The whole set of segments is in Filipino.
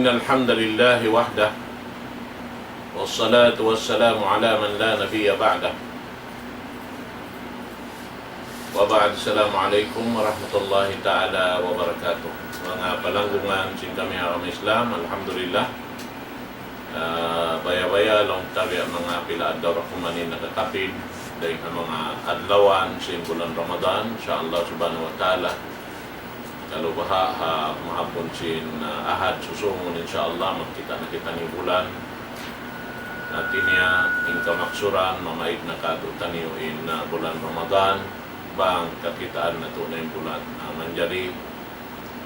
إن الحمد لله وحده والصلاة والسلام على من لا نبي بعده وبعد. Assalamualaikum warahmatullahi ta'ala wabarakatuh. Mga palanggungan sin kami ang Islam, alhamdulillah. Baya-baya long tabi ang mga pilaad daw rakumanin nakatapid dahil ang mga adlawan sin bulan Ramadan sa Allah subhanahu wa ta'ala. Kalubaha mahapon sin ahad susungon insyaAllah magkita na kita ni bulan natin niya in kamaksuran mamait na katutan niyo in bulan Ramadan bang kakitaan na tunay bulan manjari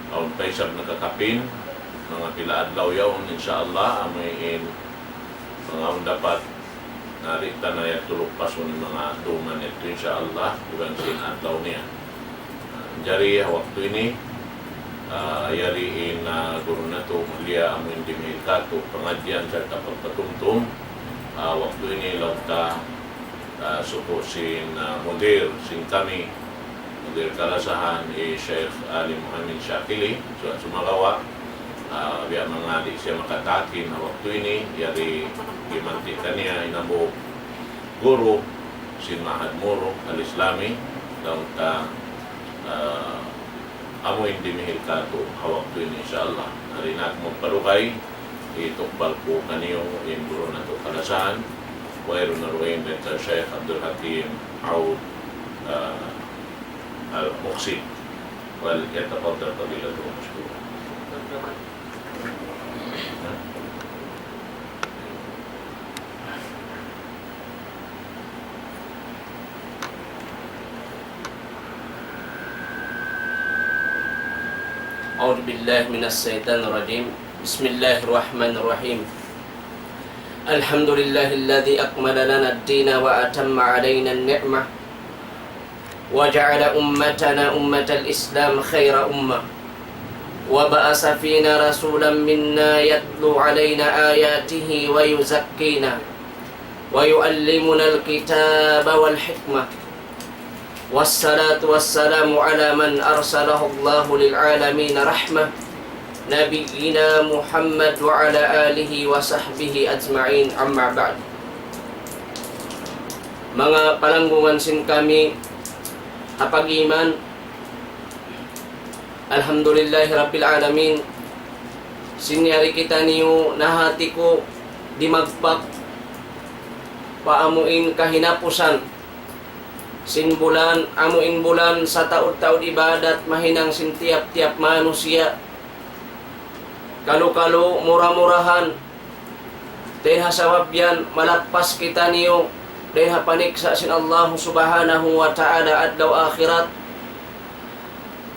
aun paisab nakakapin mga pila adlaw yaon insyaAllah amayin mga dapat narita na tulog paso ni mga duman ito insyaAllah bukan sin adlaw niya manjari waktu ini ayariin na guru na ito mulia amin dimil kato pengajian serta pagpatumtum waktu ini lauta suko sin mudir sin kami mudir kalasahan Syekh Ali Muhammad Syakili sumagawa biar mengadik siya makatakin waktu ini yari gimantikan niya inabo guru sin Mahad Muro al-Islami lauta amo hindi mihil kato waktu ini insyaAllah narinak mo palukay itukbal po kaniyo in guru na ito kalasahan وغير نروين بنت الشيخ عبد الحكيم عود المقصد وليتفضل فضيلته مشكورا. أعوذ بالله من الشيطان الرجيم. بسم الله الرحمن الرحيم. الحمد لله الذي أكمل لنا الدين وأتم علينا النعمة وجعل أمتنا أمة الإسلام خير أمة وبعث فينا رسولا منا يتلو علينا آياته ويزكينا ويعلمنا الكتاب والحكمة والصلاة والسلام على من أرسله الله للعالمين رحمة نبينا محمد وعلى آله وصحبه أجمعين أما بعد. Mga palanggungan sin kami hapag-iman, alhamdulillahi rabbil alamin, sinyari kita niyo nahati ko di magpak paamuin kahinapusan sin bulan amuin bulan sa taud-taud ibadat mahinang sin tiap-tiap manusia kalu-kalu murah-murahan dahil hasawabyan malakpas kita niyo dahil hapaniksa sin Allah subhanahu wa ta'ala adlaw akhirat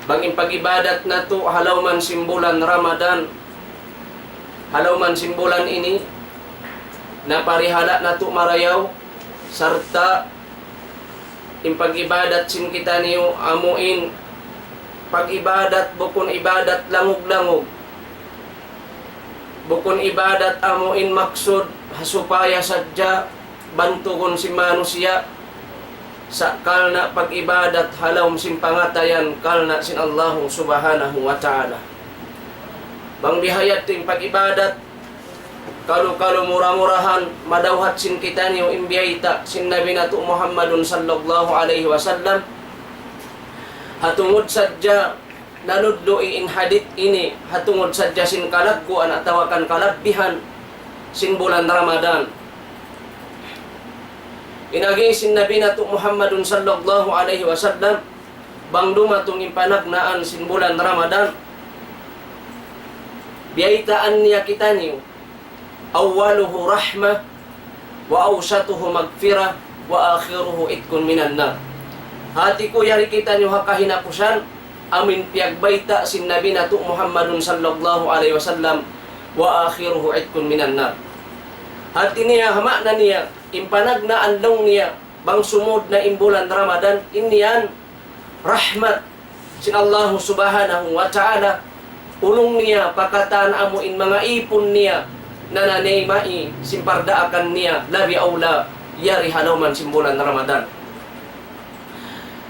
bangin pag-ibadat na to halaw man simbulan Ramadan halaw man simbulan ini na parihala na to marayaw sarta in pag-ibadat sin kita niyo amuin pag-ibadat bukon ibadat langog-langog bukon ibadat amuin maksud supaya sadya bantugon si manusia sa kalna pag-ibadat halawm sin pangatayan kalna sin Allah subhanahu wa ta'ala bang bihayat ting pag-ibadat kalu-kalu murah-murahan madawhat sin kita niyo imbiyayta sin Nabi natu Muhammadun sallallahu alaihi wasallam hatungod sadya nanudloi in hadith ini hatungod sadya sin kalaggo anak tawakan kalabbihan sin bulan Ramadan inagi sin Nabi natu Muhammadun sallallahu alaihi wasallam bang dumatong impanagnaan sin bulan Ramadan biyaitaan niya kita niyo awaluhu rahmah wa awsatuhu magfirah wa akhiruhu itkun minan nar hati ko yari kita niyo hakahinapusan amin piagbaita sin Nabi natu Muhammadun sallallahu alaihi wasallam wa akhiruhu itkun minan nar hati niya hama na niya impanag na andong niya bang sumod na imbulan Ramadan iniyan rahmat sin Allah subhanahu wa ta'ala ulong niya pakataan amuin mga ipon niya nananaymai simpardaakan niya labi aula yari halawman simbulan Ramadan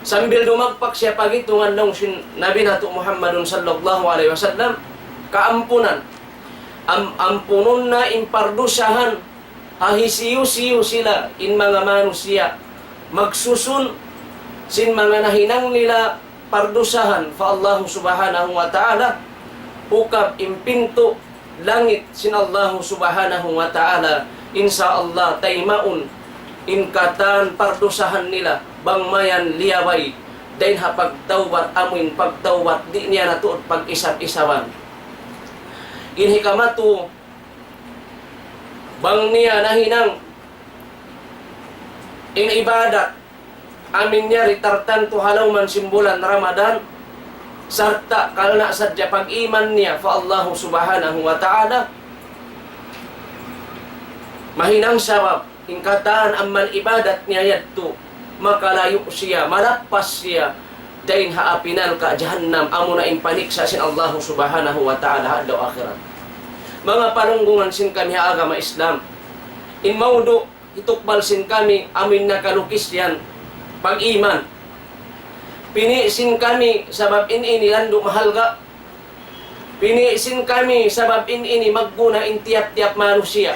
sambil dumagpak siya pagitungan ng Nabi nato Muhammadun sallallahu alaihi wasallam kaampunan ampunon na impardusahan, hahisiyo-siyo sila in mga manusia, magsusun sin mga nahinang nila pardusahan fa Allah subhanahu wa ta'ala, ukab impinto langit sin Allah subhanahu wa ta'ala, insya Allah taymaun inkatan pardusahan nila bangmayan liyaway dahin ha pagtawbat amin pagtawbat di niya natuot pag-isap-isawan inhikamatu bang niya nahinang in ibadat amin niya ritartan tu halaw man simbulan Ramadan sarta kalna sadya pag-iman niya fa Allah subhanahu wa ta'ala mahinang sabab ingkataan amal ibadat niya yadto makalayo siya, malapas siya dahin haapinal ka jahannam amo na impaniksa sin Allah subhanahu wa ta'ala hadlaw akhirat. Mga palunggungan sin kami ha agama Islam in maudo itukbal sin kami amin na kalukis yan pag-iman pinisin kami sabab ini lando mahalga pinisin kami sabab ini magguna in tiap-tiap manusia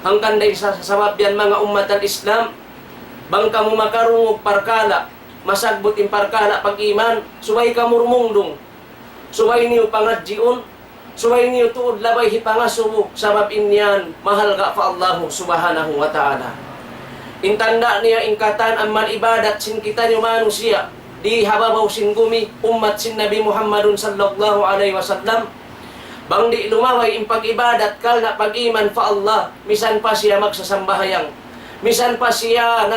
hangkan dahil sa sabab yan mga umat al-Islam bang kamu makarungog parkala masagbot in parkala pag-iman suway kamurmungdong suway niyo pangadjiun suway niyo tuod labay hipangasubo sabab inyan mahal ka fa Allah subhanahu wa ta'ala intanda niya ingkatan amal ibadat sin kita niyo manusia di hababaw sin gumi umat sin Nabi Muhammadun sallallahu alaihi wasallam bang di lumaway in pag-ibadat kal na pag-iman fa Allah misan pa siya magsasambahayang misan pa siya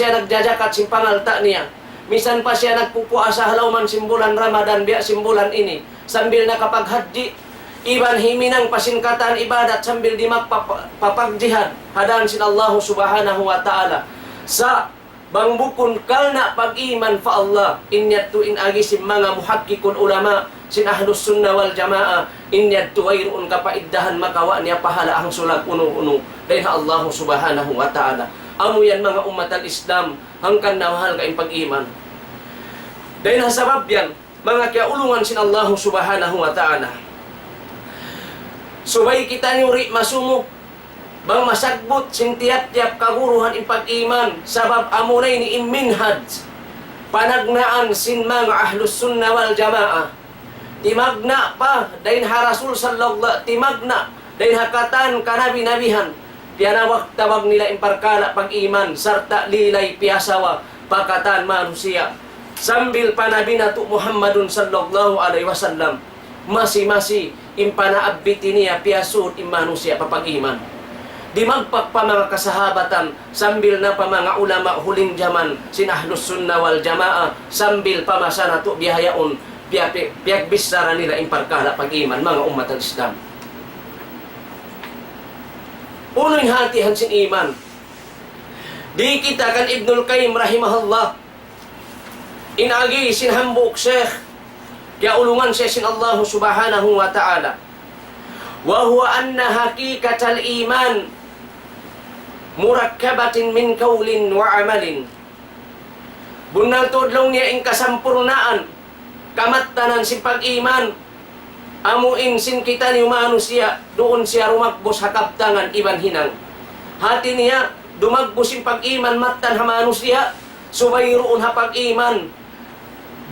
nagjajakat sin pangalta niya misan pa siya nagpupuasa halaw man simbulan Ramadan biya simbulan ini sambil nakapaghaji iban himinang pasingkatan ibadat sambil di magpapagjihad hadan sin Allah subhanahu wa ta'ala sa bang bukun kalna pag-iman fa Allah inyat tu in agisim mga muhakkikun ulama sin ahlus sunnah wal jamaah inyat tu wayroon kapaiddahan makawa niya pahala ang sulag uno-uno dahil Allah subhanahu wa ta'ala amo yan mga umat al-Islam hangkan na mahal ka in pag-iman dahil hasabab yan mga kiaulungan sin Allah subhanahu wa ta'ala subay kita niuri masumo bang masagbot sin tiap-tiap kaguruhan in pag-iman sabab amunay ni imminhad panagnaan sin mga ahlus sunnah wal jamaah timagna pa dahin ha Rasul sallallahu timagna dahin hakatan kanabi-nabihan pianawag tawag nila in parkala pag-iman sarta lilay piasawa pakatan manusia sambil panabi na tu Muhammadun sallallahu alaihi wasallam masi-masi impanaabiti niya piasud in manusia papag-iman di magpak pa mga kasahabatan sambil na pa mga ulama huling zaman sin ahlus sunnah wal jamaah sambil pa masana tu bihayaon biag bisara nila in parkala pag-iman mga umat al-Islam uno'y hatihan sin iman di kita kan Ibnul Qayyim rahimahullah inagi sin hambuk syekh kaya ulungan siya sin Allah subhanahu wa ta'ala wa huwa anna hakikatal iman murakkabatin min kaulin wa amalin bunal tudlong niya in kasampurnaan kamattanan sin pag-iman amuin sin kita ni manusia doon siya rumagbos hakaptangan iban hinang hati niya dumagbos sin pag-iman mattan ha manusia subay roon ha pag-iman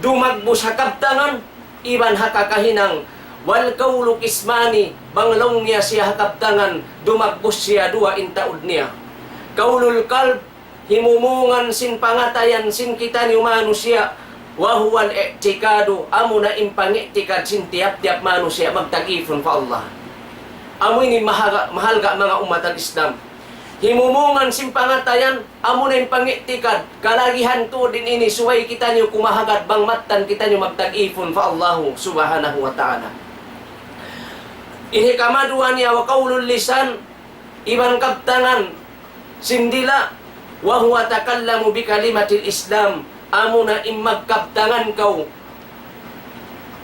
dumagbos hakaptangan iban hakakahinang wal kaulu kismani banglong niya siya hakaptangan dumagbos siya dua intaud niya kaulul kalb himumungan sin pangatayan sin kita ni manusia wa huwal i'tikadu amo na impangiktikad sin tiap-tiap manusia magtagifon fa Allah amo ini mahalga mga umat al-Islam himumungan sin pangatayan amo na impangiktikad kalagihan to din ini suway kita niyo kumahagad bang mattan kita niyo magtagifon fa Allah subhanahu wa ta'ala inhikamaduan niya wa qaulul lisan iban kabtangan sindila wa huwa takallamu bi kalimatil Islam amo na immagkabtangan kau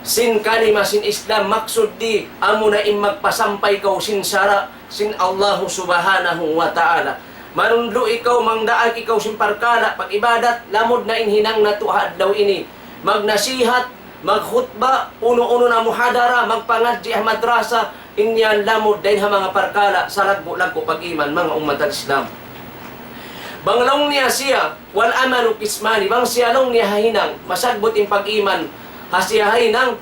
sin kalima sin Islam maksud di amo na immagpasampay kau sin sara sin Allah subhanahu wa ta'ala manundlo ikaw mangdaag ikaw sin parkala pag ibadat lamod na inhinang natuhad daw ini magnasihat magkhutba uno-uno na muhadara magpangadji madrasa inyan lamod dahil ha mga parkala sa lagbo-lagbo pag-iman mga umat al-Islam. Banglong niya siya, wal amalu kismani, bang siya long niya hahinang, masagbot in pag-iman, hasiya hahinang,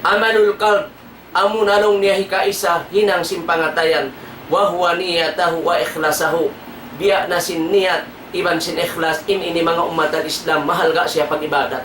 amalul qalb, amunalong niya hikaisa, hinang simpangatayan, wa huwa niyatahu wa ikhlasahu, biya na sin niyat, iban sin ikhlas, ini mga umat al-Islam, mahal ga siya pag-ibadat.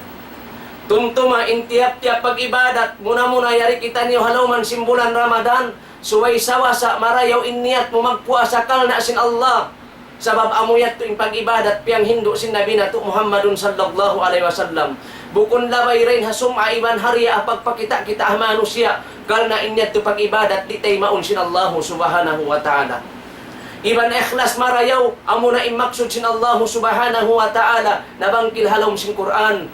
Tumtuma intiap-tiap pag-ibadat, muna-muna yari kita niyo halauman simbulan Ramadan, suway sawa sa marayaw inniat mo magpuasa kal na sin Allah. Sabab amuyat to in pag-ibadat piyang Hindu sin Nabi na to Muhammadun sallallahu alaihi wasallam. Bukon labay rin hasum aiban hariya pagpakita kita manusia kal na inyat to pag-ibadat di tay maun sin Allah subhanahu wa ta'ala. Iban ikhlas marayaw amuna imaksud sin Allah subhanahu wa ta'ala nabangkil halom sin Quran.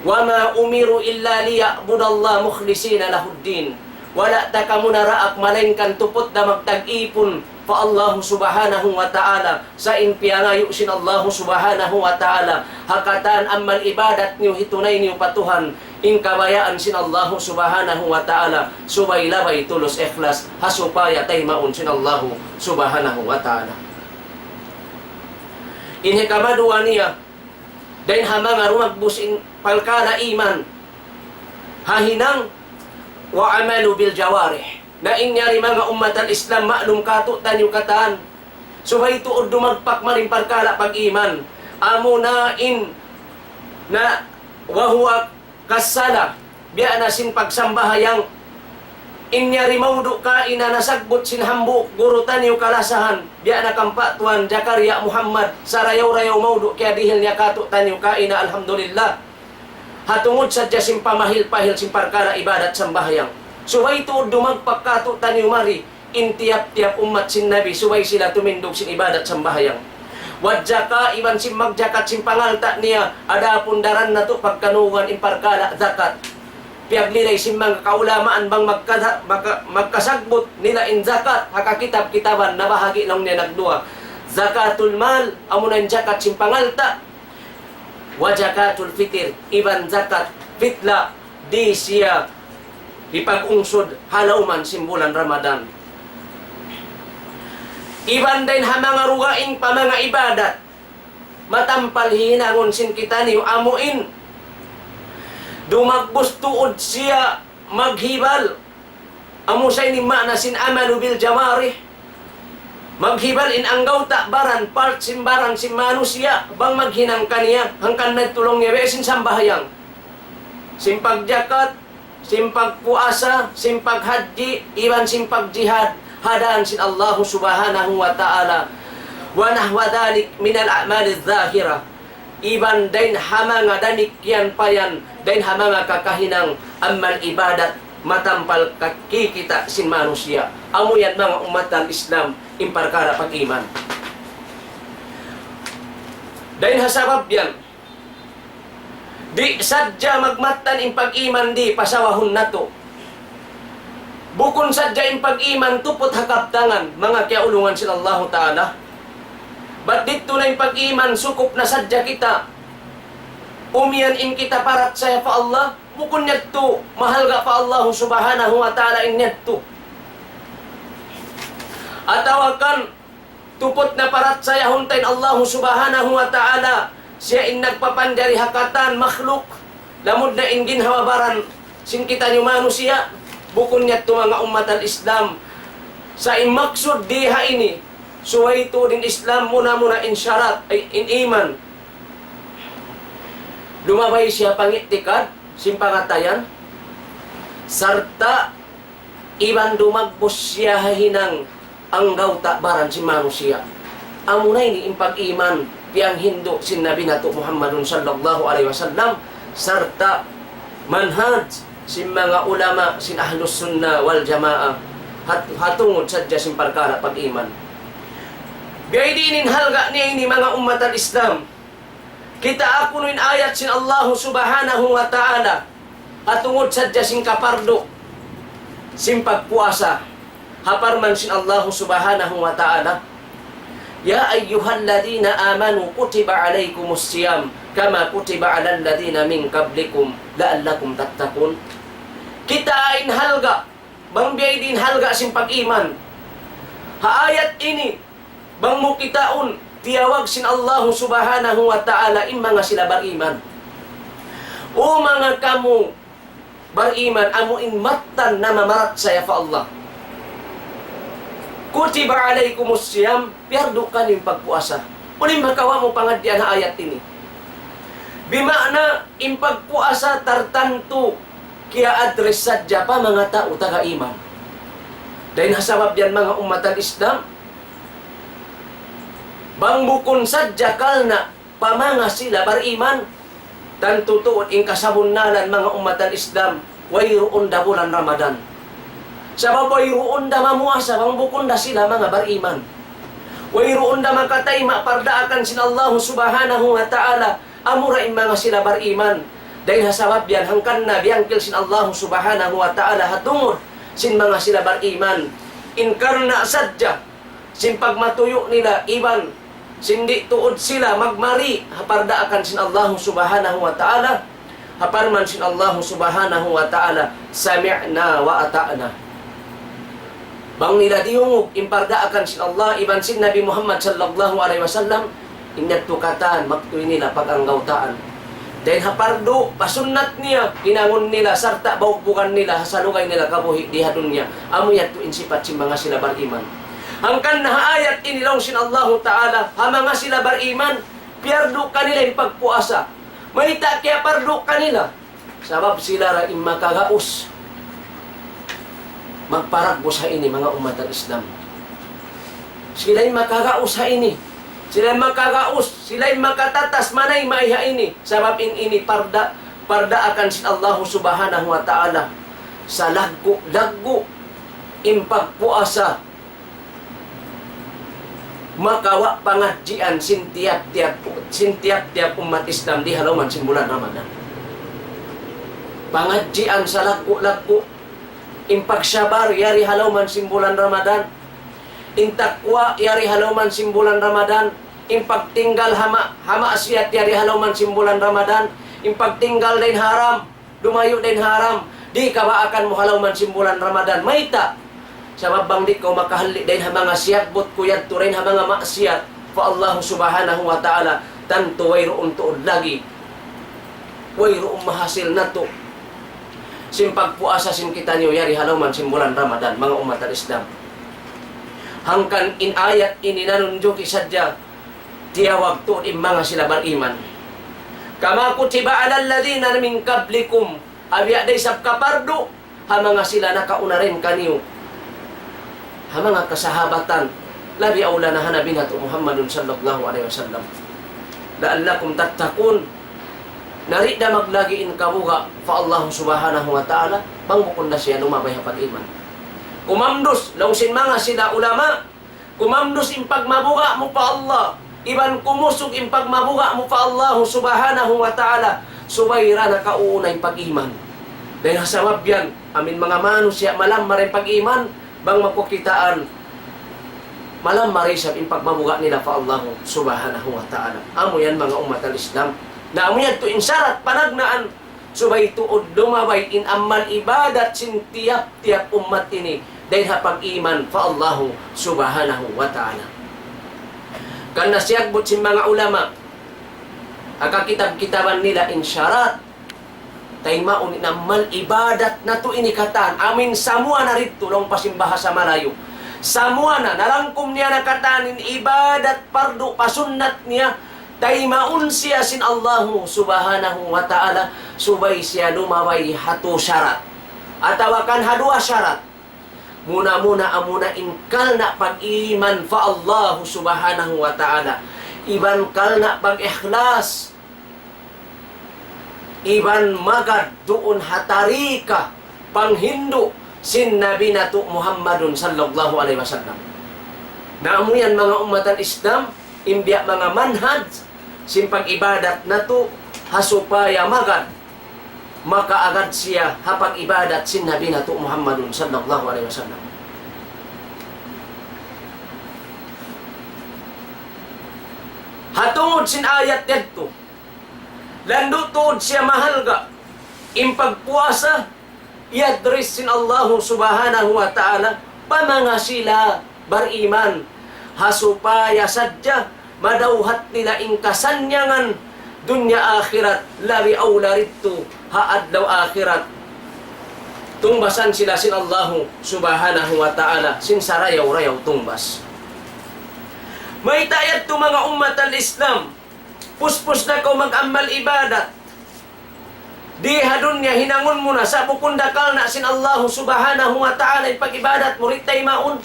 وَمَا أُمِرُوا إِلَّا لِيَعْبُدَ اللَّهَ مُخْلِصِينَ لَهُ الدِّينَ. Wala ta kamuna raak malainkan tupot na magtag-ipon pa Allah subhanahu wa ta'ala sa inpiangayo sin Allah subhanahu wa ta'ala hakatan amman ibadat niyo hitunay niyo patuhan in kabayaan sin Allah subhanahu wa ta'ala subay labay tulos ikhlas hasupaya tay maun sin Allah subhanahu wa ta'ala. Inhe kamaduan niya dahil hamanga rumagbus in palkala iman hahinang wa amalu bil jawarih na inyari mga umat al-Islam ma'lum kato tanyo kataan subay tuod dumagpak maring palkala pag-iman amunain na wahuwa kasala biya na sin pagsambahayang inyari maudu ka ina nasagbot sin hambuk guru tanyo kalasahan biya na kampatuan Jakaria Muhammad sarayaw-rayaw maudu kaya dihil niya kato tanyo ka ina alhamdulillah hatungod sa jasim pamahil-pahil sin parkara ibadat sambahayang suway tuod dumagpak kato tanyo mari intiap-tiap umat sin Nabi suway sila tumindog sin ibadat sambahayang wadjaka iban sin magjakat sin pangalta niya ada pundaran na to pagkanuwan in parkala zakat piaglilay sin mga kaulamaan bang magkasagbot nila in zakat hakakitab-kitaban na bahagi lang niya nagdua zakatul mal amunan zakat sin pangalta wa zakatul fitir iban zakat fitla di siya ipag-ungsod halauman simbulan Ramadan iban din ha mga rugaing pa mga ibadat matampal hinangon sin kita niyo amuin dumagbos tuod siya maghibal amusay ni mana sin amalu bil jawarih maghibal in anggaw takbaran part simbaran sin manusia bang maghinang kaniya hangkan nagtulong niya sin sambahayang sin pagjakat sin pagpuasa sin paghadji iban sin pagjihad hadaan sin Allah subhanahu wa ta'ala wa nahwa dhalik min al-a'mal adh-dhahirah iban dain hamanga danikyan payan dain hamanga kakahinang ammal ibadat matampal kakikita sin manusia amo yan mga umatan Islam imparkara pag-iman dain hasabab yan di sadya magmatan in pag-iman di pasawahon nato bukon sadya in pag-iman tupot hakaptangan mga kiaulungan sin Allah ta'ala ba't dito na yung pag-iman sukup na sadya kita umiyan in kita parat saya pa Allah bukon niya to mahal ga pa Allah subhanahu wa ta'ala in niya to atawakan tupot na parat saya huntain Allah subhanahu wa ta'ala siya in nagpapanjari hakatan makhluk lamod na in ginhawabaran sin kita nyo manusia bukon niya to mga umat al-Islam sa imaksud diha ini suway to din Islam muna in syarat ay in iman lumabay siya pangitikad simpangatayan sarta iban dumagbos siya hinang ang gawta baran si manusia amunay ni impag-iman piyang Hindu sin Nabi nato Muhammadun sallallahu alaihi wasallam sarta manhaj sin mga ulama sin ahlus sunnah wal jamaa hatungod sadya sin parkara pag-iman biay dinin halga niya ini mga umat al-Islam kita ako nuin ayat sin Allah subhanahu wa ta'ala hatungod sadya sin kapardo sin pagpuasa haparman sin Allah subhanahu wa ta'ala ya ayyuhalladhina amanu kutiba alaikumus siyam kama kutiba alal ladhina min qablikum la'allakum tattaqun kita ain halga bang biyay din halga sin pag-iman. Haayat ini bang mo kitaon tiyawag sin Allah subhanahu wa ta'ala in mga sila bariman. O mga kamu bariman, amo in matan na mamarat saya fa Allah. Kutiba alaikumus siyam, piyardo ka ning pagpuasa. Uling makawa mo pangadyan na ayat ini. Bimana in pagpuasa tartanto kaya address sadya pa mga tao taga-iman. Dahil hasabab yan mga umatan Islam, bang bukon sadya kalna pamanga sila bariman, tan tutuod in kasabunalan mga umatan Islam, wayroon da bulan Ramadan. Sabab wayroon da mamuasa, bang bukon da sila mga bariman. Wayroon da makatayma pardaakan sin Allah subhanahu wa ta'ala, amura in mga sila bariman. Dahil hasabab yan, hangkan na biyangkil sin Allah subhanahu wa ta'ala hatungod sin mga sila bariman. Inkarna sadya, sin pagmatuyo nila iban, sindi tuod sila magmari, hapardaakan sin Allah subhanahu wa ta'ala, haparman sin Allah subhanahu wa ta'ala, sami'na wa ata'na. Bang nila dihungog, impardaakan sin Allah, iban sin Nabi Muhammad sallallahu alaihi wasallam, inyat tukatan, magtuloy nila pag-anggautaan. Dahil hapardo, pasunat niya, inangon nila, sarta baubukan nila, hasalugay nila kabuhi di dunya. Amo yato insipat si mga sila bariman. Hangkan na ayat inilaw sin Allah Ta'ala, ha mga sila bariman, piyardo kanila yung pagpuasa. Mahita kaya pardo kanila. Sabab sila ra makagaus. Magparagbo sa ini mga umatan Islam. Sila yung makagaus sa ini. Sila makagaus, sila makatatas manay maiha ini. Sabab ini parda akan sin Allah subhanahu wa ta'ala sa laggo impagpuasa makawa pangadjian sin tiap-tiap umat Islam di halaman sin bulan Ramadan. Pangadjian sa laggo impagsabar yari halaman sin bulan Ramadan. Intakwa yari halaman sin bulan Ramadan. Impagtinggal hama asyat yari halaman sin bulan Ramadan. Impagtinggal din haram, dumayo din haram, di ka ba akan mo halaman sin bulan Ramadan. Maita sabab bang di ko makahali din ha mga siyakbot kuyad to rin ha mga maksiyat fa Allah subhanahu wa ta'ala tanto wayroon tuod lagi, wayroon mahasil na to sin pagpuasa sin kita niyo yari halaman sin bulan Ramadan mga umat Islam. Hangkan in ayat ini nanunjuk isadya tiyawag to in mga sila bariman. Kama kutiba alal ladina min qablikum, abiya day sab kapardo ha mga sila nakauna rin kaniyo, ha mga kasahabatan, labi aula na hanabin hato Muhammadun sallallahu alaihi wasallam. La'allakum tattakun, narida maglagiin kabuga fa Allah subhanahu wa ta'ala, bangbukon na siya lumabay hapag iman. Kumamdos, lausin mga sila ulama, kumamdos impag mabuga mo pa Allah, iban kumusog impag mabuga mo pa Allah subhanahu wa ta'ala, subayra na kauunay pag-iman. Dahil hasabab yan, amin mga manusya, malam maring pag-iman, bang makukitaan, malam marisab impag mabuga nila pa Allah subhanahu wa ta'ala. Amo yan mga umat al-Islam, na amo yan to insarat panagnaan, subay tuod lumabay in amal ibadat sin tiap-tiap umat ini, dahil hapag iman fa Allah subhanahu wa ta'ala. Kan nasiyagbot sin mga ulama, akakitab-kitaban nila insyarat, tay maun inamal ibadat na to inikatan, amin samua na rito, long pasimbaha sa malayo. Samua na, nalangkom niya nakatanin ibadat pardo, pasunnat niya, tay maun siya sin Allah subhanahu wa ta'ala, subay siya lumaway hatu syarat. Atawakan hadua syarat. Muna-muna amuna inkal na pag-iman fa Allah subhanahu wa ta'ala. Iban kal na pag-ikhlas. Iban magad doon hatarika panghindo sin Nabi nato Muhammadun sallallahu alaihi wasallam. Naamu yan mga umatan Islam, imbiya mga manhaj sin pag-ibadat nato hasupaya magad makaagad siya hapag ibadat sin Nabi nato Muhammadun sallallahu alaihi wasallam. Hatungod sin ayat dito, lando tuod siya mahalga impagpuasa yadris sin Allahu subhanahu wa ta'ala pamanga sila bariman hasupaya sadya madauhat nila ingkasanyangan dunya akhirat labi awla rittu haadlaw akhirat tumbasan sila sin Allahu subhanahu wa ta'ala sin sarayaw-rayaw tumbas. May tayat to mga ummat al-Islam puspos na ko mag-amal ibadat di hadun niya hinangon mo na sa bukun dakal na sin Allahu subhanahu wa ta'ala ipag-ibadat mo ritay maun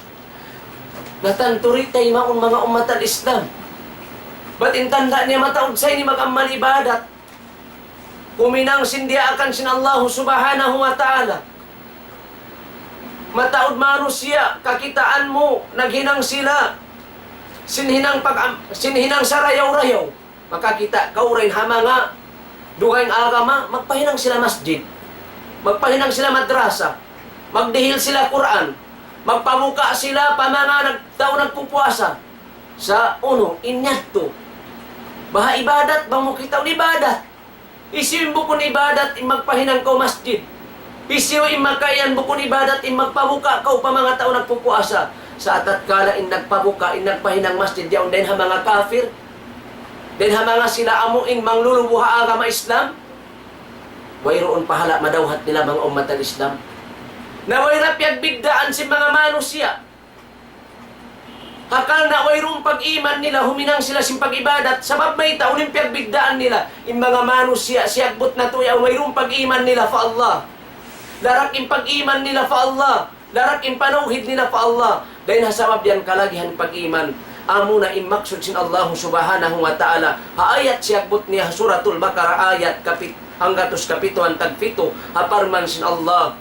natanto ritay maun mga ummat al-Islam. Ba't intanda niya mataod sa ini mag-amal ibadat kuminang sindiya akan sin Allahu subhanahu wa ta'ala mataod marusya kakitaan mo naghinang sila sinhinang sarayaw-rayaw makakita kaurin hamanga dugayng agama magpahinang sila masjid magpahinang sila madrasa magdihil sila Quran magpamuka sila pamanga nagpupuasa sa uno inyadto baha ibadat bang mo kita ibadat isiw bukon ibadat magpahinang ko masjid isiw magkayan bukon ibadat magpamuka kau pamanga tao nagpupuasa sa atat kala nagpabuka nagpahinang masjid yaon din ha mga kafir din ha mga sila amuin manglulubuha agama Islam wayroon pahala madawhat nila mga umat al-Islam na wayrap yagbigdaan si mga manusia hakal na wayroon pag-iman nila huminang sila sin pag-ibadat sabab may taunin yagbigdaan nila in mga manusia siyagbot na to yung wayroon pag-iman nila fa Allah larak in pag-iman nila fa Allah larak in panuhid nila fa Allah dahil hasabab yan kalagihan pag-iman amo na imaksud sin Allah subhanahu wa ta'ala haayat siyagbot niya suratul Baqarah ayat hanggatos kapituan tagpito haparman sin Allah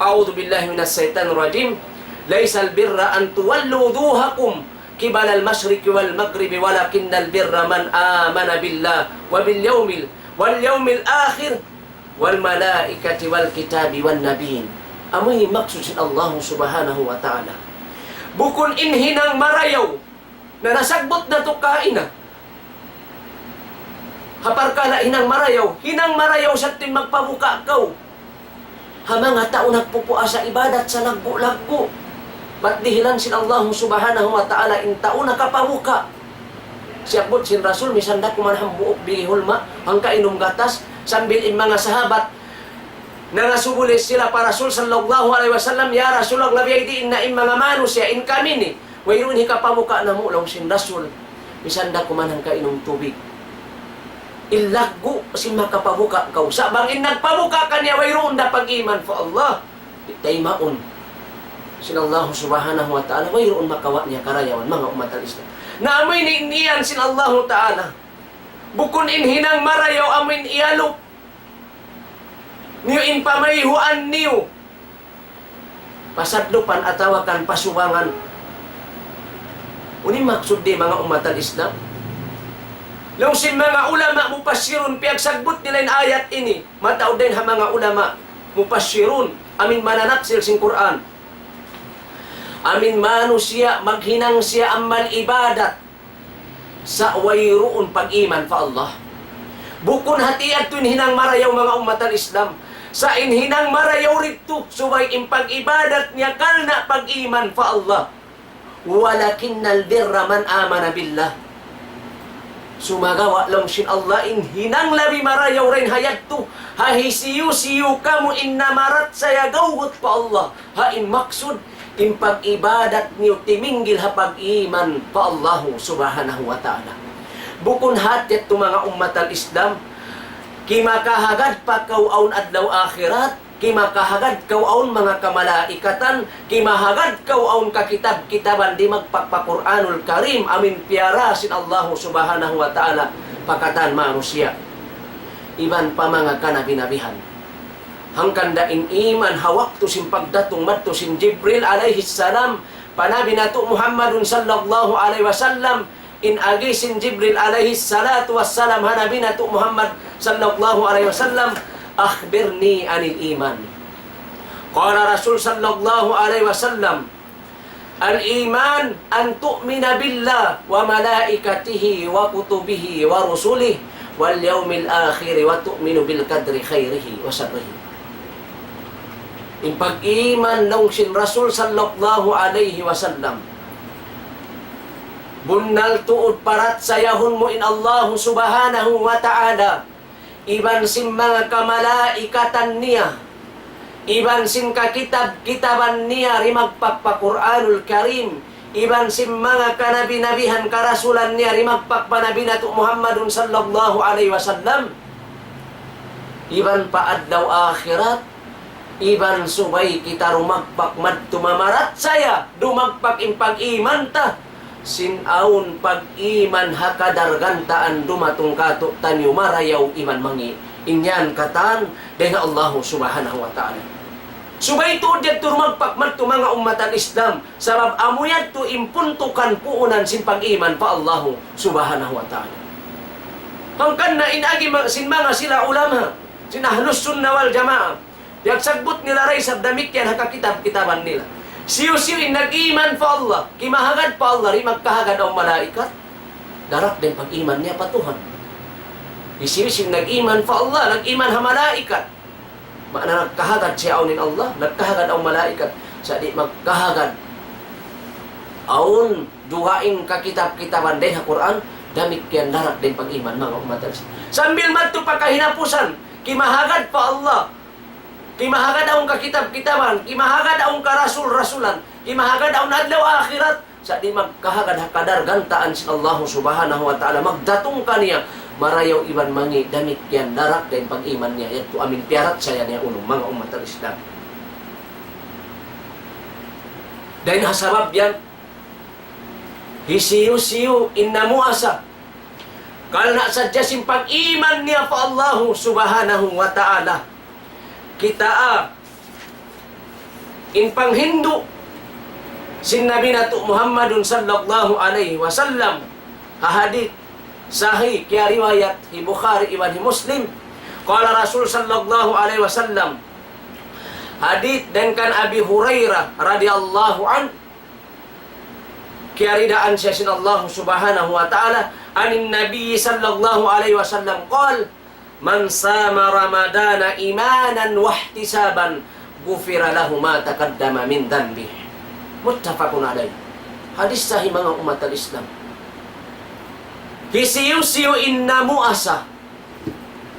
a'udhu billahi minas syaitanir rajim laysal birra an tuwallu wuduhakum qibala al-masyriqi wal maghribi walakinnal birra man amana billah wa bil yawmil akhir wal malaikati wal kitabi wan nabiyyin amoy maksud sin Allah subhanahu wa ta'ala bukon inhinang marayaw na nasagbot na to kaina hapar kala hinang marayaw sa tin magpabuka kaw ha mga tao nagpupuasa ibadat sa lagbo-lagbo ba't dihilan sin Allah subhanahu wa ta'ala in tao nakapabuka siyabot sin Rasul misanda kumanahang buok bihulma hangka inom gatas sambil in mga sahabat nangasubulis sila para Rasul sallallahu alaihi wasallam ya Rasulullah labiyay diin na in mga manusya in kami ni wayroon hikapamuka na mo lang sin Rasul misanda kumanang kainom tubig ilaggo si makapamuka kaw sabang in nagpamuka kanya wayroon na pag-iman fa Allah itay maon sin Allah subhanahu wa ta'ala wayroon makawa niya karayawan mga umat al-Islam na amoy niyan sin Allah ta'ala bukon in hinang marayaw amoy iyalok niyo in pamayhuan niyo pasadlupan atawakan pasubangan uni maksud di mga umat al-Islam law sin mga ulama mupassirun piagsagbot nila in ayat ini mataod din ha mga ulama mupassirun amin mananapsil sin Quran amin manusia maghinang siya amal ibadat sa wayroon pag-iman fa Allah bukon hatiad tun hinang marayaw mga umat al-Islam sa inhinang marayaw rito subay impag-ibadat niya kalna pag-iman fa Allah walakinnal birra man amana billah sumagawa lang sin Allah inhinang labi marayaw rin hayat to hahisiyu-siyu kamu innamarat saya gawgot pa Allah hain maksud impag-ibadat niyo timinggil ha pag-iman pa Allah subhanahu wa ta'ala bukon hatit to mga ummat al-Islam kimakahagad pa kauaon adlaw akhirat kimakahagad kauaon mga kamalaikatan kimahagad kauaon kakitab-kitaban di magpakpa-Qur'anul Karim amin piara sin Allah subhanahu wa ta'ala pakatan manusia iban pa mga kanabinabihan hangkan daing iman hawak to sin pagdatong madto sin Jibril alaihi salam panabi nato Muhammadun sallallahu alaihi wasallam in agi sin Jibril alaihi salatu wassalam hanabi nato Muhammad sallallahu alaihi wasallam akhbirni anil iman qala Rasul sallallahu alaihi wasallam al iman an tu'mina billah wa malaikatihi wa kutubihi wa rusulihi wa wal yaumil akhir wa tu'minu bil qadri khairihi wa syarrihi. Impag-iman nung sin Rasul sallallahu alaihi wasallam. Bunnal tuod parat sayahon mo in Allah subhanahu wa ta'ala. Iban sin mga kamalaikatan niya. Iban sin kakitab-kitaban niya rimagpak Qur'anul Karim. Iban sin mga kanabi-nabihan karasulan niya rimagpak panabi nato Muhammadun sallallahu alaihi wasallam. Iban paadlaw akhirat. Iban subay kita rumagpak madtumamarat saya. Dumagpak impag-iman ta. Sinaun pag-iman hakadargantaan dumatong kato tanyo marayaw iman mangi. Inyan katan dengan Allah subhanahu wa ta'ala. Subay tuod yadto rumagpak madto mga ummatan Islam. Sabab amuyad to impuntukan puunan sin pag-iman pa Allah subhanahu wa ta'ala. Hangkan na inagi sin mga sila ulama. Sin ahlus sunnah wal jamaah. Yagsagbot nila ray sa damit yan hakakitab-kitaban nila. Siyo-siyo nag-iman pa Allah. Kimahagad pa Allah, magkahagad ang malaikat. Darak din pag-iman niya patuhan. Siyo-siyo nag-iman pa Allah, nag-iman ha malaikat. Maana nagkahagad siya aunin Allah, nagkahagad ang malaikat. Sa di magkahagad. Aun, duhaing kakitab-kitaban din ha Quran, damit yan darak din pag-iman mga umatal. Sambil madto pagkahinapusan, kimahagad pa Allah. Kimahagad ang kakitab-kitaban, kimahagad ang karasul-rasulan, kimahagad ang adlaw akhirat, sa di magkahagad hakadar gantaan si Allah subhanahu wa ta'ala, magdatong kaniya, marayaw iban mangi, damit yan, darak din pag-iman niya, yan to amin piarat saya niya unong mga umat al-Islam. Dahil hasabab yan, hisiyo-siyo, innamuasa, kalna sadya sin pag-iman niya pa Allah subhanahu wa ta'ala, kita in panghindu sin Nabi nato Muhammadun sallallahu alaihi wasallam hadith sahih kaya riwayat hi Bukhari iwan hi Muslim qala Rasul sallallahu alaihi wasallam hadith dan kan Abi Hurairah radhiyallahu an kaya ridaan siya sin Allah subhanahu wa ta'ala anin Nabi sallallahu alaihi wasallam qala man sama ramadana imanan wahtisaban gufira lahu ma taqaddama min dhanbi. Muttafaqun alayh. Hadis sahih mga umat al-Islam. Hisiyu-siyu innamuasa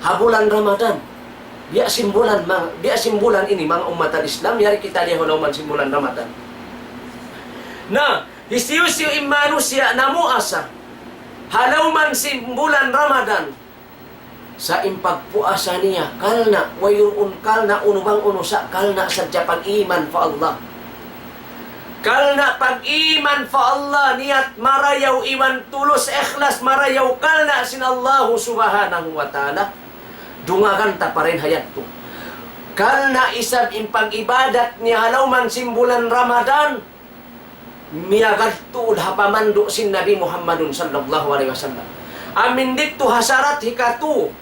habulan Ramadan. Dia simbulan ini mga umat al-Islam yari kita dia hulaman simbulan Ramadan. Nah, hisiyu-siyu manusia namuasa halauman simbulan Ramadan. Sa impagpuasa niya, kalna, wayurun kalna, unubang unusa, kalna sadya pag-iman fa Allah. Kalna pag-iman fa Allah, niat marayaw iman tulus ikhlas, marayaw kalna sin Allah subhanahu wa ta'ala. Dungagan ta pa rin hayat to. Kalna isab impag-ibadat niya halaw man simbulan Ramadan, miyagad tuod hapamando sin Nabi Muhammadun sallallahu alaihi wasallam. Amin dito hasarat hikatu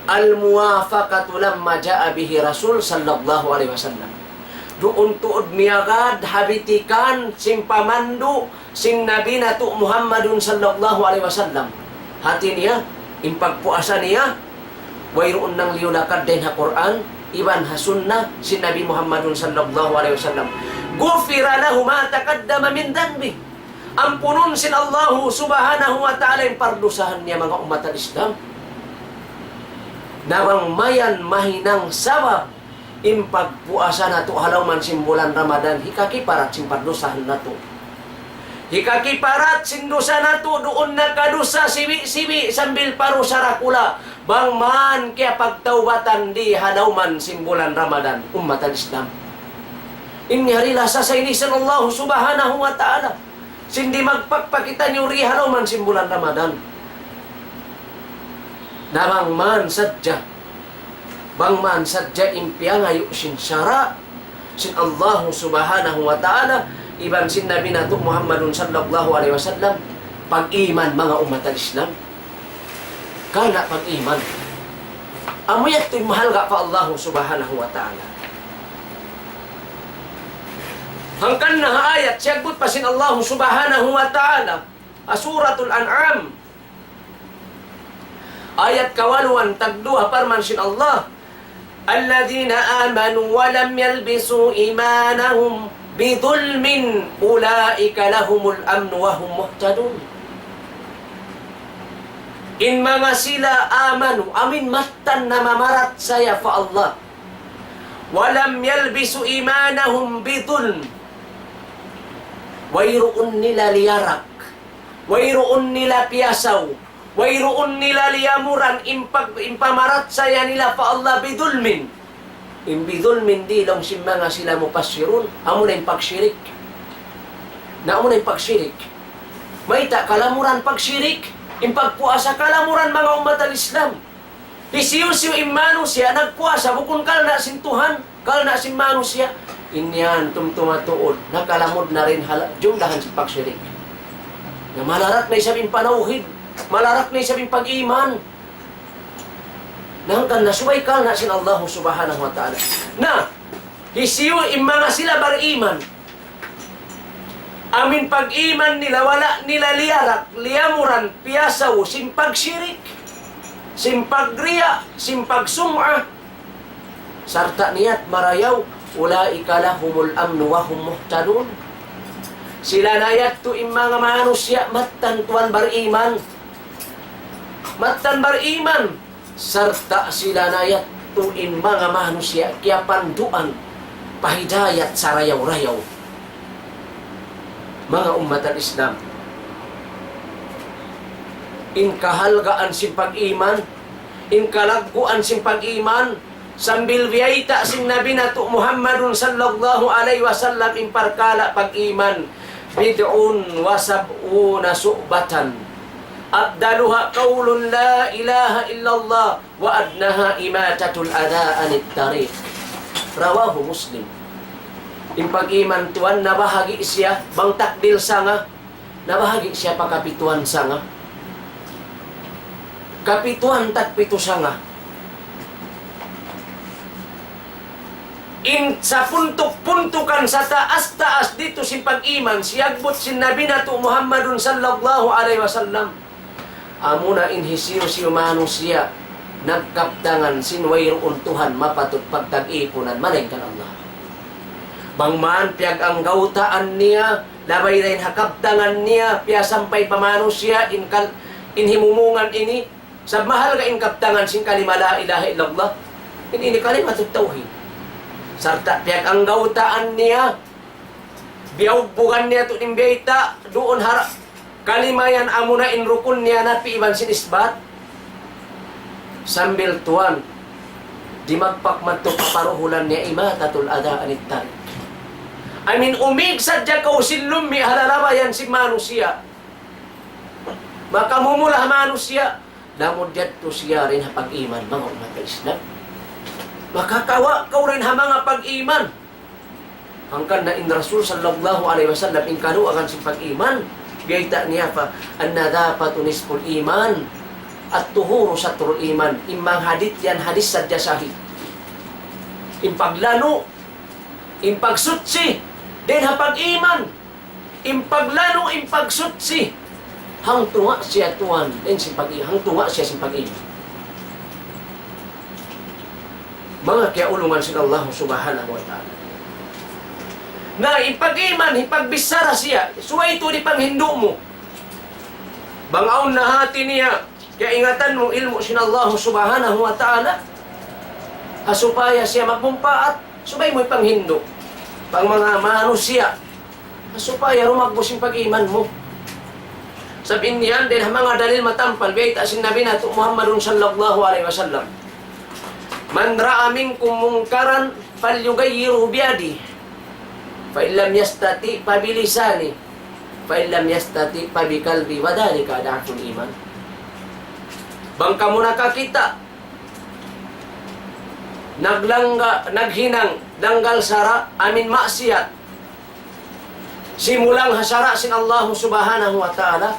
al-muwafaqatu lamma jaa bihi Rasul sallallahu alaihi wasallam. Doon tuod miyagad habitikan simpamandu sin Nabi nato Muhammadun sallallahu alaihi wasallam. Hati niya, impagpuasa niya, wayroon ng liulakad din ha Quran, iban ha sunnah sin Nabi Muhammadun sallallahu alaihi wasallam. Gufira lahu ma taqaddama min dhanbi. Ampunon sin Allah subhanahu wa ta'ala yung pardusahan niya mga umat al-Islam. Nawang mayan mahinang sabab impagpuasa na to halaw man simbulan Ramadan hikakiparat sin pardusahan na to. Hikakiparat sin dosa na to doon nakadusa sibi-sibi sambil parusa rakula bang man kaya pagtaubatan di halaw man simbulan Ramadan umat al-Islam. Inni harila sa saynisan Allah subhanahu wa ta'ala. Sindi magpagpakita niyo rihalaw man simbulan Ramadan. Nabang man sadya. Bang man sadya impiangayo sin syara. Sin Allah subhanahu wa ta'ala. Iban sin Nabi nato Muhammadun sallallahu alaihi wasallam. Pag-iman mga umat al-Islam. Kana pag-iman. Amuyat to'y mahal ka pa Allah subhanahu wa ta'ala. Hangkan na ayat, siyagbot pa sin Allah subhanahu wa ta'ala. Suratul An'am. Ayat kawaluan, tagduha parman sin Allah. Alladhina amanu wa lam yalbisu imanahum bidhulmin ulaika lahumul amnu wa hum muhtadun. In mga sila amanu, amin matan na mamarat saya fa Allah. Walam yalbisu imanahum bidhulm. Wayroon nila liyarak. Wayroon nila piyasaw. Wayroon nila liyamuran. Impamarat saya nila fa Allah bidhulmin. Bidhulmin di lang si mga sila mupassirun. Amo na yung pagsyirik. Na amo na yung pagsyirik. Maita kalamuran pagsyirik. Impagpuasa kalamuran mga umat al-Islam. Isiyo-siyo imano siya, nagpuasa, bukun kal na sintuhan, kal na simano siya. Inyan, tumtumatuod, nakalamod na rin jumlahan si pagsyirik. Na malarat na isabing panauhid, malarat na isabing pag-iman. Nangkan na subay kal na sin Allah subhanahu wa ta'ala. Na, isiyo imanga sila bar-iman. Amin pag-iman nila, wala nila liyarak, liyamuran, piyasaw, simpag syirik, simpag riya, simpag sum'a. Sarta niyat marayaw, ulaika lahumul amnu wa hum muhtadun. Sila nayat to mga manusya, matan tuan bar-iman. Matan bar-iman. Sarta sila nayat to mga manusya, kaya panduan, pahidayat sa rayaw-rayaw. Mga umat al-Islam, in kahalgaan sin pag-iman, in kalagkuan sin pag-iman, sambil biyayta sin Nabi nato Muhammadun sallallahu alaihi wasallam in parkala pag-iman, bid'un wa sab'una su'batan. Abdaluha qawlun la ilaha illallah wa adnaha imatatul adha anit tariq. Rawahu Muslim. Impag-iman tuan, nabahagi siya, bang takdil sanga, nabahagi siya pakapituan sanga. Kapituan takpito sanga. In sa puntuk-puntukan sa taas-taas dito si pag-iman, siyagbot si Nabi nato Muhammadun sallallahu alaihi wasallam. Amuna inhisiyo si umano siya, nagkaptangan sinwayroon Tuhan mapatut pagtag-ipunan, malaykan Allah. Bangman piyag ang gautaan niya, labay rin hakaptangan niya, piya sampay pamano siya, inhimumungan ini, sa mahal ka inkaptangan sing kalima la ilaha illallah, ini kalimatut tauhid. Sarta piyag ang gautaan niya, biyawbugan niya to imbeta, doon harap, kalimayan amuna inrukun niya na piiban sinisbat, sambil tuan, di magpakmatok paruhulan niya imatatul adha anit tariq. I mean, umig sadya kausin lumi halalabayan si manusia. Maka mumulah manusia. Namun dito siya rin pag-iman mga umat Islam. Makakawa kau rin ha mga pag-iman. Hangkan na in Rasul sallallahu alaihi wasallam in kanu akan si pag-iman. Gaita niya pa, anna dapat unispul iman at tuhuro sa turul iman. Imang hadith yan, hadis sadya sahih. Impaglano, impagsutsi, din hapag-iman, impaglano, impagsutsi, hang tunga siya tuwan, din si pag-iman, hang tunga siya si pag-iman. Mga kaya ulungan sin Allah subhanahu wa ta'ala. Na ipag-iman, ipagbisara siya, suwa ito di panghindo mo. Bangaon na hati niya, kaya ingatan mo ilmu sin Allah subhanahu wa ta'ala. Asupaya siya magbumpaat, subay mo ipanghindo. Pang mga manusia, supaya rumagos yung pag-iman mo. Sabihin niyan, din mga dalil matampal, biyayta sin Nabi nato Muhammadun sallallahu alaihi wasallam. Man ra'a minkum mungkaran, falyugayyiru biyadi. Fa illam yastati, pabilisani. Fa illam yastati, pabikalbi. Wadhalika ad'aful iman. Bangka mo nakakita, naghinang, danggal sara, amin maksiat. Simulang hasara sin Allah subhanahu wa ta'ala.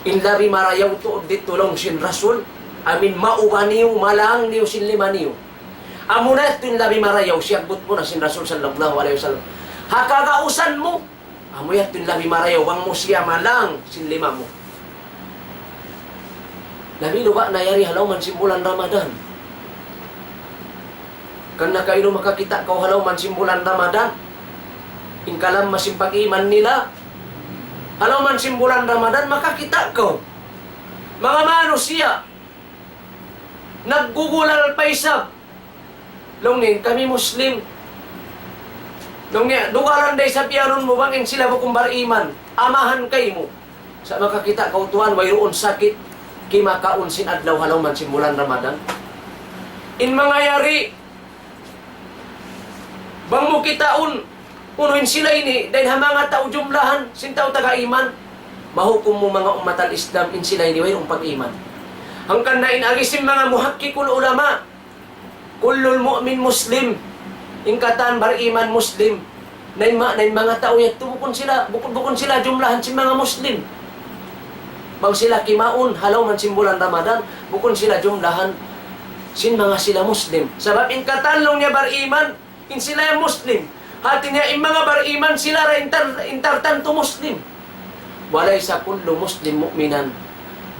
Inlabi marayaw tuod ditulong sin Rasul, amin mauganiw, malang niyo sin lima niyo. Amunat tin labi marayaw, siyagbot mo na sin Rasul sallallahu alaihi wasallam. Hakagausan mo, amuyat tin labi marayaw, wang mo siya malang sin lima mo. Nabi lupa na yari halauman simulan Ramadan. Karena kayo makakita kau halaw man simbulan Ramadan. Ingkalam masimpag iman nila. Halaw man simbulan Ramadan, makakita kau. Mga manusia, naggugulal paisab. Lungin, kami Muslim. Lungin, dugalan day sa piyanon mo, bangin sila bukumbar iman. Amahan kayo mo. Sa makakita kau tuhan, wayroon sakit. Kimakaon sin adlaw halaw man simbulan Ramadan. In mga yari, bang mo kitaon, unuin sila ini, dahil mga tao jumlahan, sintaw taga-iman, mahukum mo mga umatal Islam, in sila ini, wayong pag-iman. Hangkan na inagisim mga muhakkikul ulama, kullul mu'min muslim, ingkatan bar-iman muslim, na mga tao yan, bukon sila jumlahan si mga muslim. Bang sila kimaon, halaw man simbulan Ramadan, bukon sila jumlahan, sin mga sila muslim. Sabab ingkatan long niya bar-iman, in sila yung muslim. Hati niya, in mga bar-iman, sila ra intartanto muslim. Walay sa kullo muslim mu'minan.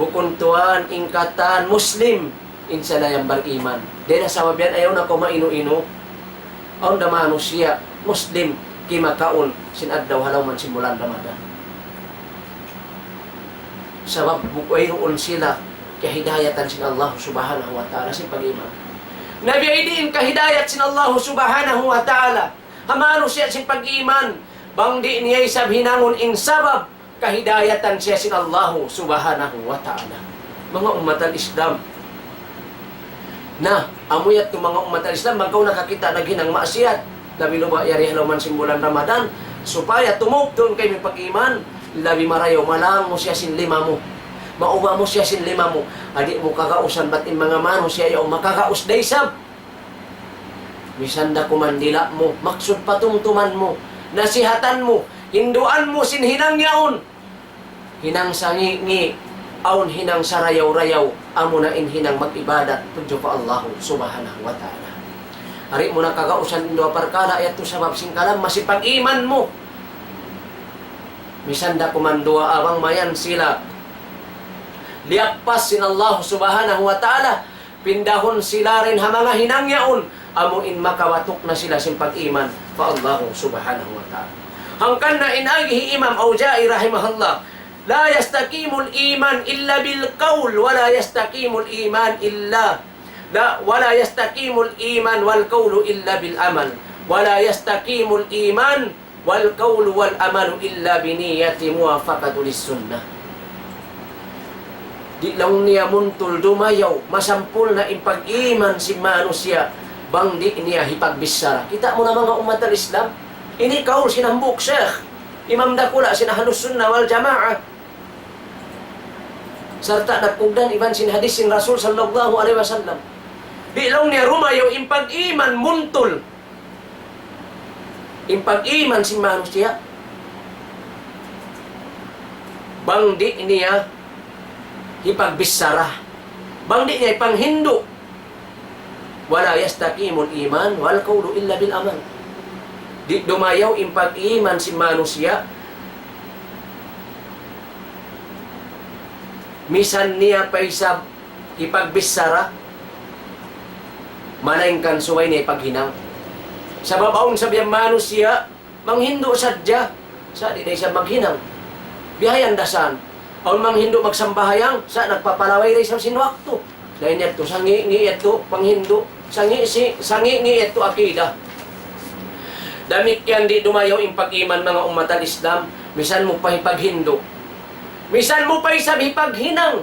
Bukon tuan, ingkatan, muslim, in sila yung bar-iman. Dahil sabab yan, ayaw na ko maino-ino. Aon da manusia, muslim, kimakaon, sinadlaw halaw man simbulan Ramadan. Sabab bukayroon sila kahidayatan sin Allah subhanahu wa ta'ala sin pag-iman. Nabi aidiin kahidayat sin Allah subhanahu wa ta'ala. Hamano siya sin pag-iman. Bang di niya isab hinangon ing sabab kahidayatan siya sin Allah subhanahu wa ta'ala. Mga umat al-Islam. Na, amuyat to mga umat al-Islam, magkaw nakakita naghinang maasiyat. Labi luba yari halaman simbulan Ramadan. Supaya tumog doon kayo may pag-iman. Labi marayaw, malang mo siya sin lima mo. Mauba mo siya sin lima mo. Adi mo kakausan, ba't in mga mano siya yaw makakaus day sab. Misanda kumandila mo, maksud patungtuman mo, nasihatan mo, hinduan mo sin hinang yaon. Hinang sangi, aon hinang sarayaw-rayaw, amo na in hinang mag-ibadat, tudyo pa Allah subhanahu wa ta'ala. Ari mo na kakausan indo parkala, ayat to sabab singkalam, masipag-iman mo. Misanda kumandua abang mayan sila. Liakpas sin Allah subhanahu wa ta'ala. Pindahon sila rin ha mga hinangyaon. Amuin makawatok na sila sin pag-iman pa Allah subhanahu wa ta'ala. Hangkan na inagihi Imam Auja'i rahimahullah. La yastakimul iman illa bil qawl. Wala yastakimul iman illa. Wala yastakimul iman wal qawlu illa bil amal. Wala yastakimul iman wal qawlu wal amalu illa biniyati muwafaqatu lis-sunnah. Di lang niya muntul dumayaw, masampul na impag-iman si manusia, bang di niya hipagbisara. Kita mo na mga umat al-Islam, ini kaul sinambuk Syekh Imam Dakula sinahalus sunnah wal jamaah. Sarta nagpugdan iban sin hadis sin Rasul sallallahu alaihi wasallam. Di lang niya rumayaw impag-iman muntul. Impag-iman si manusia, bang di niya hipagbisara, bang di niya ipanghindo. Wala yastakimul iman wal qawlu illa bil amal. Di dumayaw impag-iman si manusia, misan niya pa isab hipagbisara, malaingkan suway niya ipaghinang. Sa babaong sabiyang manusia, manghindo sadya, sa di na siya maghinang. Bihayan dasan. Aun manghindo magsambahayang, sa nagpapalaway rin sa sinwakto. Dahil niya ito, sangi-ngi ito, panghindo. Sangi-ngi ito, akida. Damit yan di dumayaw yung pag-iman mga umat al-Islam. Misan mo pa ipaghindo. Misan mo pa isab ipaghinang.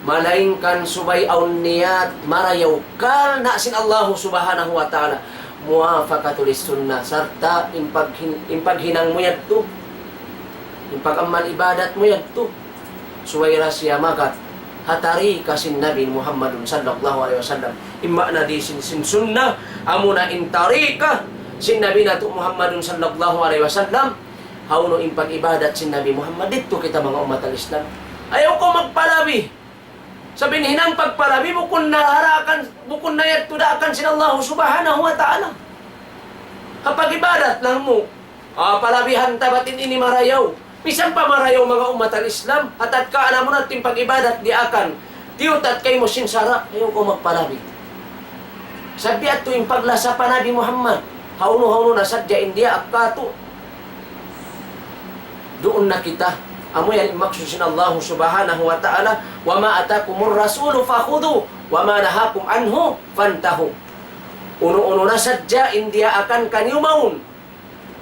Malaingkan subay aun niyat, marayaw kal na sin Allah subhanahu wa ta'ala. Muwafaqatul sunnah, sarta impaghinang mo yan to, impagamal ibadat mo yan to, suwayra siya magat hatari kasin Nabi Muhammadun sallallahu alaihi wasallam. Imma na di sin sunnah amuna intarika sin Nabi nato Muhammadun sallallahu alaihi wasallam. Hauno impag-ibadat sin Nabi Muhammad dito kita mga umat al-Islam. Ayaw ko magpalabi. Sabihin hinang pagpalabi, bukon na harakan, bukon na yatudaakan sin Allah subhanahu wa ta'ala. Kapag ibadat lang mo, palabihan tabatin ini marayaw. Pisan pa marayaw mga umat al-Islam, at ka alam mo natin pag ibadat di akan, tiyot at kay mo sinsara, ayaw ko magpalabi. Sabi at tuwing paglasa pa Nabi Muhammad, hauno-hauno na sadya India akato. Doon na kita. Amo yan imaksusin Allah subhanahu wa ta'ala, wa ma atakumur rasulu fakhudhu, wa ma nahakum anhu fantahu. Uno-uno na sadya India akan kaniu maun.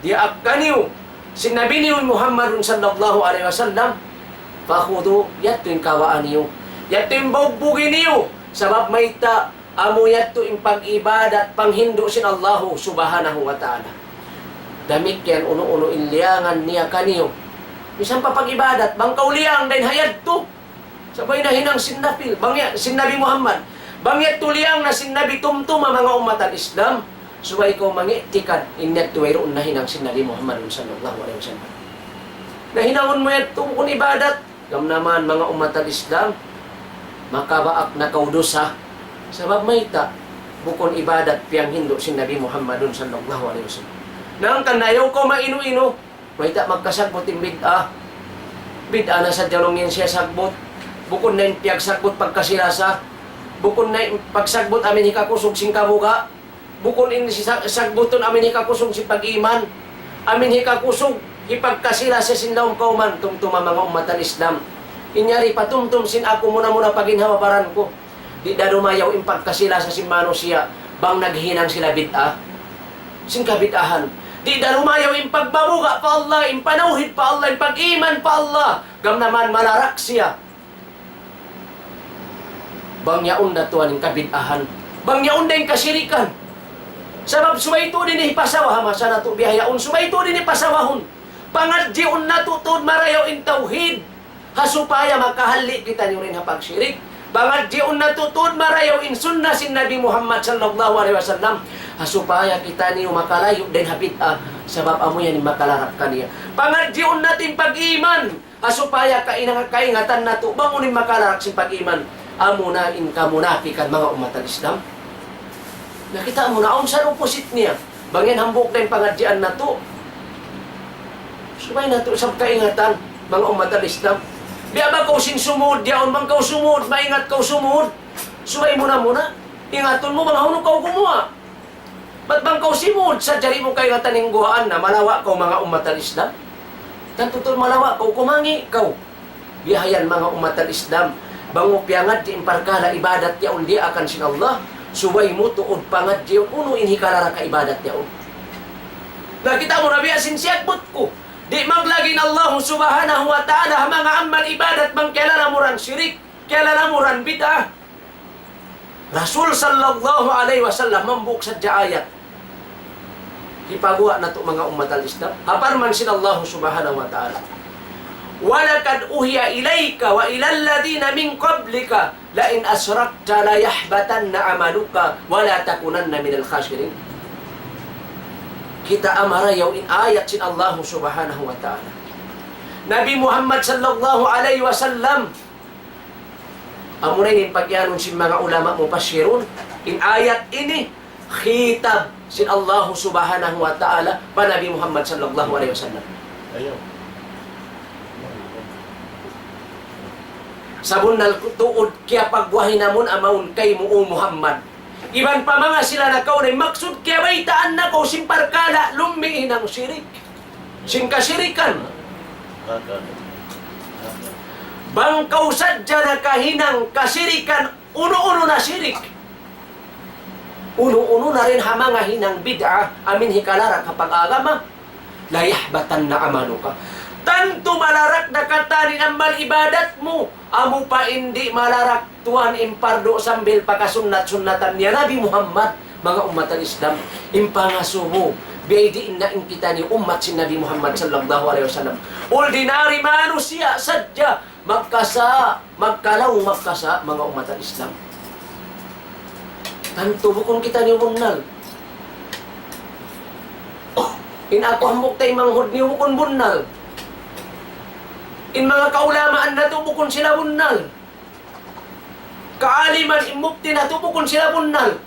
Dia akaniu. Sinabi niyo Muhammadun sallallahu alaihi wasallam, fakhudhu yatin kawaan niyo. Yatin baugbugin niyo. Sabab may ta amo yato yung pag-ibadat panghindo sin Allah subhanahu wa ta'ala. Damit yan uno-uno inliangan niya kaniyo. Bisan pa pag-ibadat, bangkaw liyang dahin hayad to. Sabay na hinang sinapil, sinabi Muhammad. Bangyat tuliyang na sinabi tumtum ang mga umat al-Islam. Subay ko mangiktikad, inyat tuwayroon na hinang sinabi Muhammad sallallahu alaihi wasallam. Nahinangon mo yato kung ibadat. Gam naman mga umat al-Islam, makabaak na kaudosa. Sabab may ta, bukon ibadat piyang hindo sinabi Muhammad sallallahu alaihi wasallam. Nang kanayaw ko mainu-ino, may ta magkasagbot yung bid'ah. Bid'ah na sa jalong yan siya sagbot. Bukod na yung piyagsagbot pagkasilasa. Bukod na yung pagsagbot amin hikakusog sing kamuga. Bukod yung sagboton amin hikakusog si pag-iman. Amin hikakusog ipagkasilasa sin laong kauman. Tumtuma mga umat al-Islam. Inyari patumtum sin ako muna paginhawabaran ko. Di na dumayaw yung pagkasilasa sin manusia. Bang naghinang sila bid'ah. Sin kabid'ahan. Di na lumayaw yung pagbabuga pa Allah, yung panauhid pa Allah, yung pag-iman pa Allah. Gam naman malarak siya. Bangyaon na tuwan yung kabid'ahan. Bangyaon na yung kasirikan. Sabab sumayto din ipasawa, masa na ito bihayaon. Sumayto din ipasawahon. Pangadjion na tutod marayaw yung tauhid. Hasupaya makahali kita nyo rin hapagsirik. Pangadjion na tutod marayaw in sunnah sin Nabi Muhammad sallallahu alaihi wasallam. Hasupaya kita niyo makalayo din habit sabab amo yan makalarap kaniya. Pangadjion natin pag-iman. Hasupaya kaingatan nato bangunin makalarap sin pag-iman. Amo na in kamunafikan mga umat al-Islam. Nakita mo na sa opposite niya. Bangin hambok din pangadjian nato. Subay nato sa kaingatan mga umat al-Islam. Di ba kau sin sumud, diyaon bang kau sumud, maingat kau sumud. Subay mo na muna. Ingaton mo bang hunong kau kumuha. Ba't bang kau simud sa jari mo kayo taning guhaan na malawa kau mga umat al-Islam? Tantutul malawa kau kumangi kau. Bihayan mga umat al-Islam. Bango piangat di imparkala ibadat yaon di akan sin Allah. Subay mo tuod pangat di uno inhikalara ka ibadat yaon. Nakita mo na biyasin siyakbot ko. Di maglagin Allah subhanahu wa ta'ala mga amal ibadat bang kailan mo ran syirik, kailan mo ran bid'ah. Rasul sallallahu alaihi wasallam mambuk sa ayat. Ipagawa na to mga umat al-Islam. Haparman sin Allah subhanahu wa ta'ala. Walakad uhiya ilayka wa ilal ladina min qablika la in asrakta la yahbatanna amaluka wa la takunanna minal khasirin. Kita amarayaw in ayat sin Allah subhanahu wa ta'ala. Nabi Muhammad sallallahu alaihi wasallam amo na yung pagyanon sin mga ulama mo pasirun in ayat ini khitab sin Allah subhanahu wa ta'ala pa Nabi Muhammad sallallahu alaihi wasallam. Ayaw. Sabon nal tuod kaya pagbuhay namon amawon kay mo Muhammad. Iban pa mga sila na kaunay maksud kaya baitaan na ko simparkala lumiin ang sirik. Singkasirikan. Bangkaw sadya na kahinang kasirikan uno-uno na sirik. Uno-uno na rin hamanga hinang bid'a amin hikalara kapag agama. Layahbatan na amaluka. Tanto malarak na katanin ang malibadat mo. Amo pa hindi malarak tuan impardo sambil pakasunat-sunatan niya Nabi Muhammad. Mga umat al-Islam, impangasumo. Biaydiin na kita ni umat si Nabi Muhammad sallallahu alaihi wasallam. Ordinary manusia sadya. Magkalaw mga umat al-Islam. Tanto bukon kita ni umunal. In ako hambok tayo manghod ni bukon bunal. In mga kaulamaan na tubukon sila bunnal. Kaaliman imukti na tubukon sila bunnal.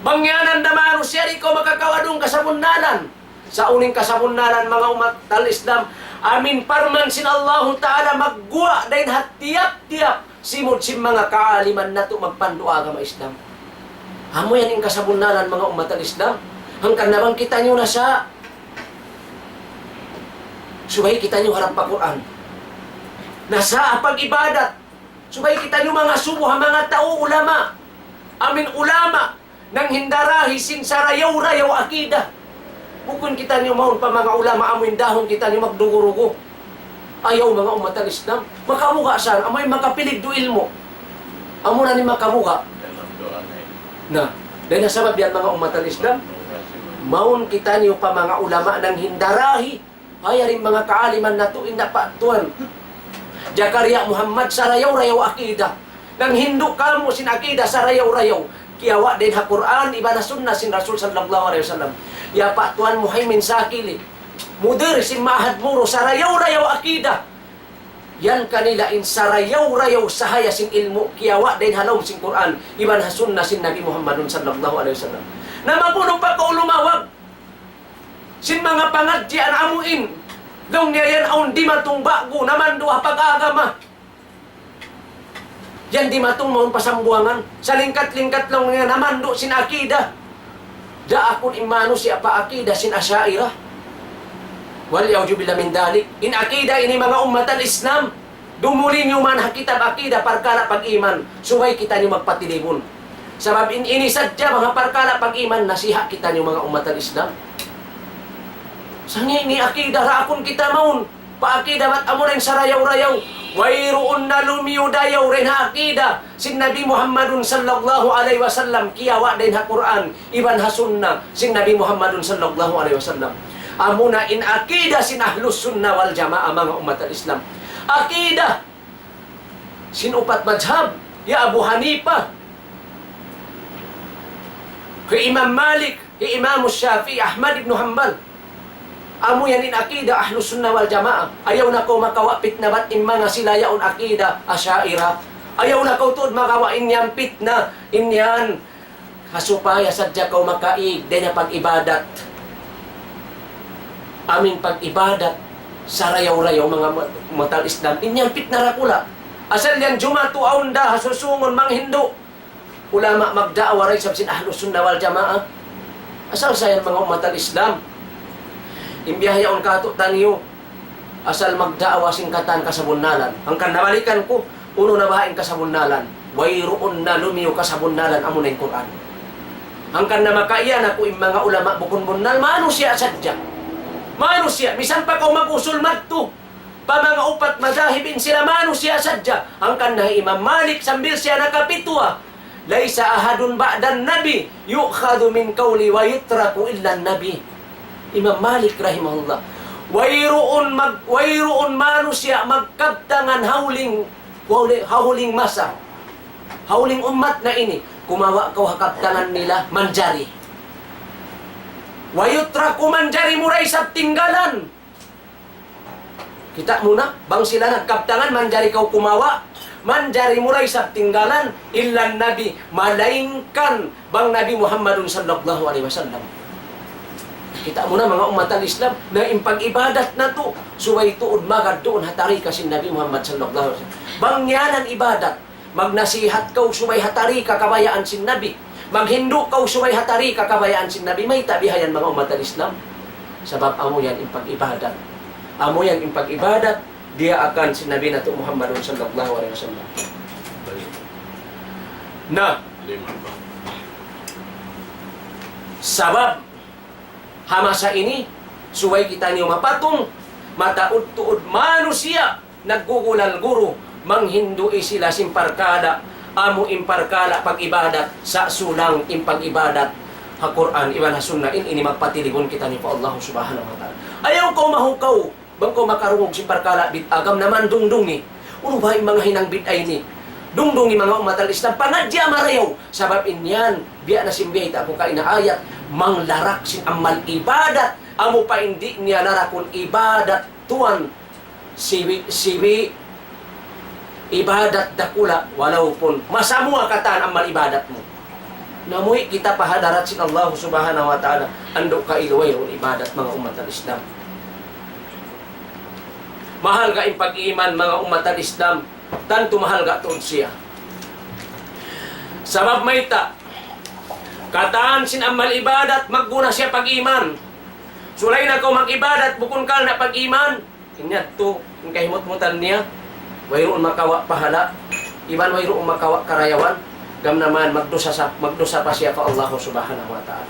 Bangyanan na manusya ikaw makakawadong kasabunnalan. Sa uning kasabunnalan mga umat al-Islam, amin parman sin Allah Ta'ala magguwa dahil hatiyap-tiyap simod sin mga kaaliman na to magpanduaga ma Islam. Amo yan yung kasabunalan mga umat al-Islam. Hanggang nabang kita nyo na sa subay kita nyo harap pa Quran. Nasa pag-ibadat. Subay kita nyo mga subuh, mga tao ulama. Amin ulama. Nang hindarahi sin sarayaw-rayaw akida. Bukun kita nyo maun pa mga ulama. Amin dahon kita nyo magdugurugo. Ayaw mga umat al-Islam. Makabuka saan? Amoy makapilig do ilmo. Amo na ni makabuka. Na, dahil nasabab yan mga umat al-Islam. Maun kita niyo pa mga ulama ng hindarahi. Ay rin mga kaaliman na tuin na patuan. Jakaria Muhammad sarayaw-rayaw akida. Nang hindu kamu sin akida sarayaw-rayaw. Kiyawa din ha Quran, iba na sunna sin Rasul sallallahu alaihi wasallam. Ya patuan Muhaimin Sakili. Mudir sin Mahad Muro sarayaw-rayaw akida. Yan kanila in sarayaw-rayaw sahaya sin ilmu. Kiyawa din halaw sin Quran. Iba na sunna sin Nabi Muhammadun sallallahu alaihi wasallam. Na mapuno pa ko lumawag. Sin mga pangadyan amuin. Dong niya yan aun di matong bago naman doa pag-agama. Yan di matong maun pasambuangan. Sa lingkat-lingkat lang nga naman do sin akida. Da akon imano siya pa akida sin asyairah. Wal yaujubillah min dalik. In akida ini mga umat al-Islam. Dumuli nyo man hakitab akida parkala pag-iman. Suway kita nyo magpatilibon. Sabab ini sadya mga parkala pag-iman nasiha kita nyo mga umat al-Islam. Sanya ini akida rakon kita maun. Pa akida mat amo rin sarayaw-rayaw. Wayroon na lumiyudayaw rin ha akida. Sin Nabi Muhammadun sallallahu alaihi wasallam. Kiyawa din ha Quran. Iban ha sunna. Sin Nabi Muhammadun sallallahu alaihi wasallam. Amo na in akida sin ahlus sunnah wal jamaah mga umat al-Islam. Akida. Sin upat madhab. Ya Abu Hanifah. Kay Imam Malik. Kay Imam Shafi'i. Ahmad ibn Hanbal. Amo yan in akida ahlus sunnah wal jamaah. Ayaw na ko makawapit na ba't in mga sila yaon akida asyairah. Ayaw na ko tuod makawa inyang pitna inyan. Hasupaya sadya ko makaig din na pag-ibadat. Aming pag-ibadat sarayaw-rayaw mga matal Islam. Inyang pitna rakula. Asal yan jumatu aunda hasusungon mang Hindu. Ulama magdaawa rin sabsin ahlus sunnah wal jamaah. Asal sayan mga matal Islam. Imbiyahayaon kato taniyo. Asal magdaawa singkatan kasabunalan. Hangkan nabalikan ko, uno na bahain kasabunalan. Wayroon na lumiyo kasabunalan amo na yung Quran. Hangkan na makaiyan ako yung mga ulama bukun-bunal, maano siya sadya? Maano siya? Bisan pa kau mag-usul magto. Pa mga upat madahibin sila, maano siya sadya? Hangkan na Imam Malik, sambil siya nakapitwa. Laysa ahadun ba'dan nabi, yu'khadu min qawli wa yutraku illa nabi. Imam Malik rahimahullah. Wayroon manusia magkabtangan hauling masa. Hauling umat na ini. Kumawa kau hakabtangan nila manjari. Wayutraku manjari muray sa tinggalan. Kita muna, bang sila nagkabtangan manjari kau kumawa. Manjari muray sa tinggalan illan nabi. Malaingkan bang Nabi Muhammadun sallallahu alaihi wasallam. Kita muna mga umat al-Islam na impag-ibadat na to. Suway tuod magad doon hatari kasi Nabi Muhammad sallallahu alaihi wasallam. Bangyanan ibadat. Magnasihat kau suway hatari kakabayaan sin Nabi. Maghindu kau suway hatari kakabayaan sin Nabi. May tabihayan mga umat al-Islam. Sebab amo yan impag-ibadat. Amo yan impag-ibadat. Dia akan sin Nabi na to Muhammadun sallallahu alaihi wasallam. Na sabab hamasa ini, suway kita niyo mapatong, mataud-tuod manusia, naggugulal guru, manghindui sila simparkada, amo imparkala pag-ibadat, sa sulang impag-ibadat, ha Quran, iban ha sunnah, ini magpatilibon kita ni pa Allah subhanahu wa ta'ala. Ayaw ko mahukaw, bang ko makarungog simparkala, bitagam naman dungdungi, uno ba yung mga hinang bitay ni, dungdungi mga umat al-Islam, pangadya marayaw, sabab inyan, biya na simbiyay, ako ka inaayat, manglarak sin amal ibadat amo pa hindi niya larakon ibadat tuan siwi ibadat dakula walau pun masamua kataan amal ibadat mo namuhi kita pahadarat sin Allah subhanahu wa ta'ala ando ka iluway ibadat mga umat al-Islam. Mahal ka yung pag-iman mga umat al-Islam tanto mahal ka tuod siya sabab may ta Kataan sin amal ibadat, magguna siya pag-iman. Sulay na ko mag-ibadat, bukon kal na pag-iman. Inyat to, yung kahimot-mutan niya, wayroon makawa pahala. Iban wayroon makawa karayawan. Gam naman, magdusa pa siya pa Allah subhanahu wa ta'ala.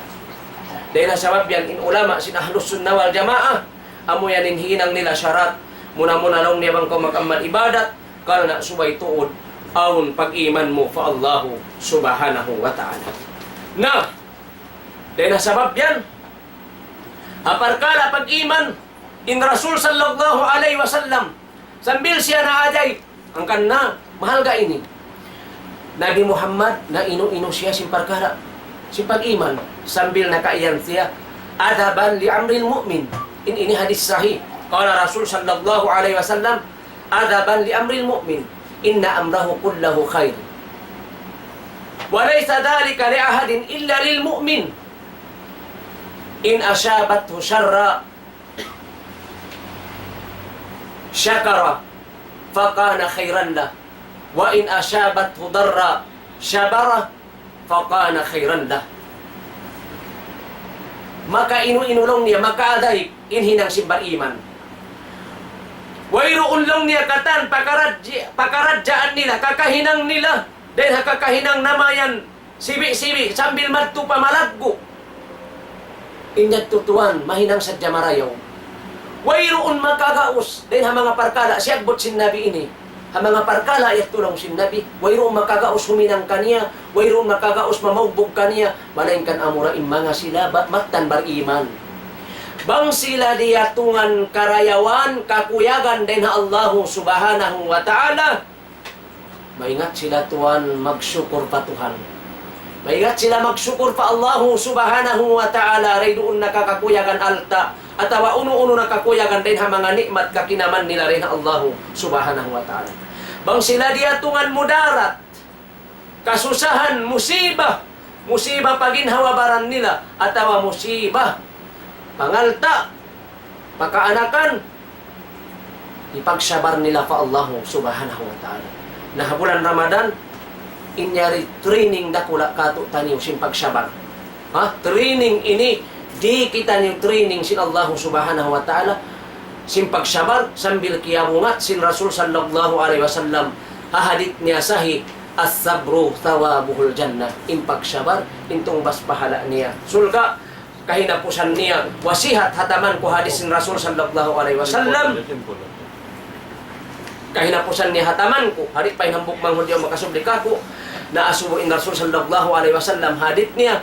Dahil na sabab yan, in ulama, sin ahlus sunnah wal jamaah, amo yan hinang nila syarat. Muna-muna lang niya bang ko mag-amal ibadat, kal na subay tuod, aun pag-iman mo fa Allah subhanahu wa ta'ala. Na, dahil na sabab yan, aparkala pag-iman, in Rasul sallallahu alaihi wasallam, sambil siya na aday, ang kanna, mahal ka ini. Nabi Muhammad, na ino-ino siya simparkala, simpag-iman, sambil nakaiyan siya, adaban li amril mu'min. Ini hadis sahih. Kala Rasul sallallahu alaihi wasallam, adaban li amril mu'min, inna amrahu kullahu khair. Walaysa dhalika li ahadin illa lil mu'min. In asyabathu syarra syakara faqana khairan lah, wa in asyabathu darra syabara faqana khairan lah. Maka inu-inulong niya, maka aday inhinang simbar iman. Wayroon lang niya katan pakaradjaan nila, kakahinang nila, dahil kakahinang namayan sibi-sibi sambil madto pa malaggo. Inyat tutuan, mahinang sadya marayaw. Wayroon makagaos, dahil mga parkala, siyagbot sin Nabi ini. Mga parkala, ayat tulong sin Nabi. Wayroon makagaos huminang kaniya, wayroon makagaos mamaugbog kaniya, malaingkan amura mga sila, maktan bariman. Bang sila diatungan karayawan, kakuyagan din na Allah subhanahu wa ta'ala, maingat sila tuan magsyukur pa Tuhan. Maingat sila magsyukur pa Allah subhanahu wa ta'ala, ray doon nakakakuyagan alta, at awa uno-uno nakakuyagan din ha mga nikmat kakinaman nila rin Allah subhanahu wa ta'ala. Bang sila diatungan mudarat, kasusahan, musibah, musibah paginhawabaran nila, at awa musibah, pangalta, pakaanakan, ipagsabar nila pa Allah subhanahu wa ta'ala. Nah bulan Ramadan, inyari training dakula kato taniw sin pagsabar. Training ini, di kita niyo training sin Allah subhanahu wa ta'ala, sin pagsabar, sambil kiyamungat sin Rasul sallallahu alaihi wasallam, ahadit niya sahi, as-sabru thawabuhul jannah, impagsabar, intong bas pahala niya. Sulka, kahinapusan niya, wasihat hataman ko hadis sin Rasul sallallahu alaihi wasallam, kahinapusan niya hataman ko, hadit pa inambok manghudyo makasubli kako, na asubo in Rasul sallallahu alaihi wasallam, hadit niya,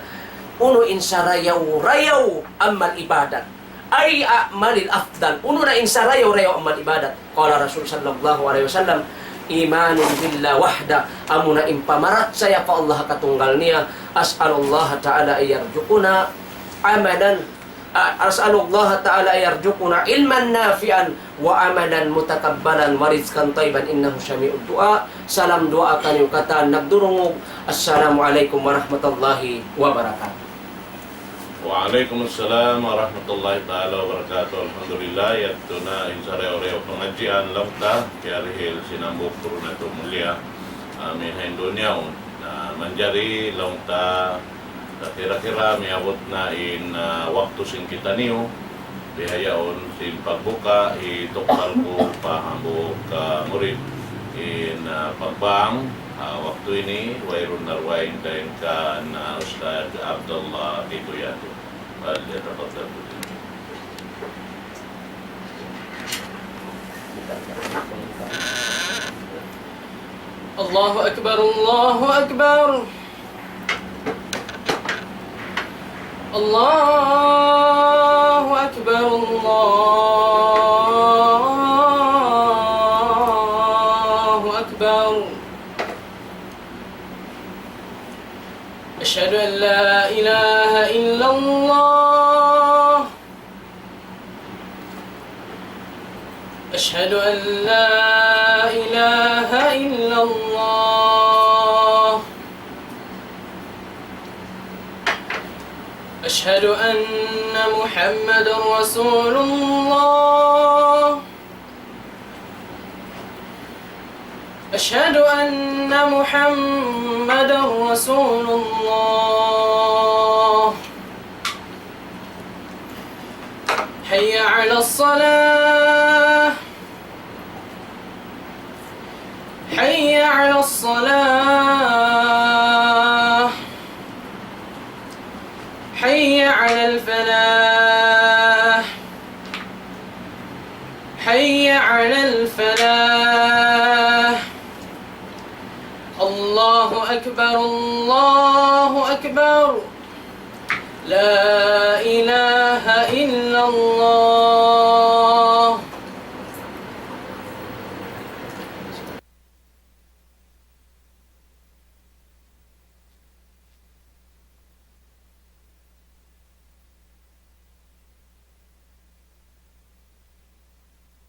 uno insarayaw-rayaw amal ibadat, ay amalil afdal, uno na insarayaw-rayaw amal ibadat. Kala Rasul sallallahu alaihi wasallam, imanun billah wahda, amuna impamarat saya pa Allah katunggal niya, as'alullah ta'ala ayarjukuna amalan, as'alullah ta'ala ayarjukuna ilman nafi'an wa amalan mutakabbalan wa rizkan tayban innahu syami'ud du'a. Salam doa kanyo kata nagdurungog. Assalamualaikum warahmatullahi wabarakatuh. Waalaikumsalam warahmatullahi ta'ala wabarakatuh. Alhamdulillah, yato na insareo-reo pengajian lamta kiarihil sinambuk turun itu mulia. Amin hendunya menjadi lamta kira-kira miabot na in waktu sing kita niyo bihayaon sin pagbuka itokal ko pahambok murid in pagbang waktu ini wairun narwain kain kan Ustaz Abdullah Titoyato. Al-Yatafadal. Allahu Akbar, Allahu Akbar. Allahu Akbar, Allahu Akbar. Asyhadu an la ilaha illallah. Asyhadu an la ilaha illallah. أشهد أن محمد رسول الله. أشهد أن محمد رسول الله. حي على الصلاة حي على الصلاة حي على الفلاح حي على الفلاح الله أكبر الله أكبر لا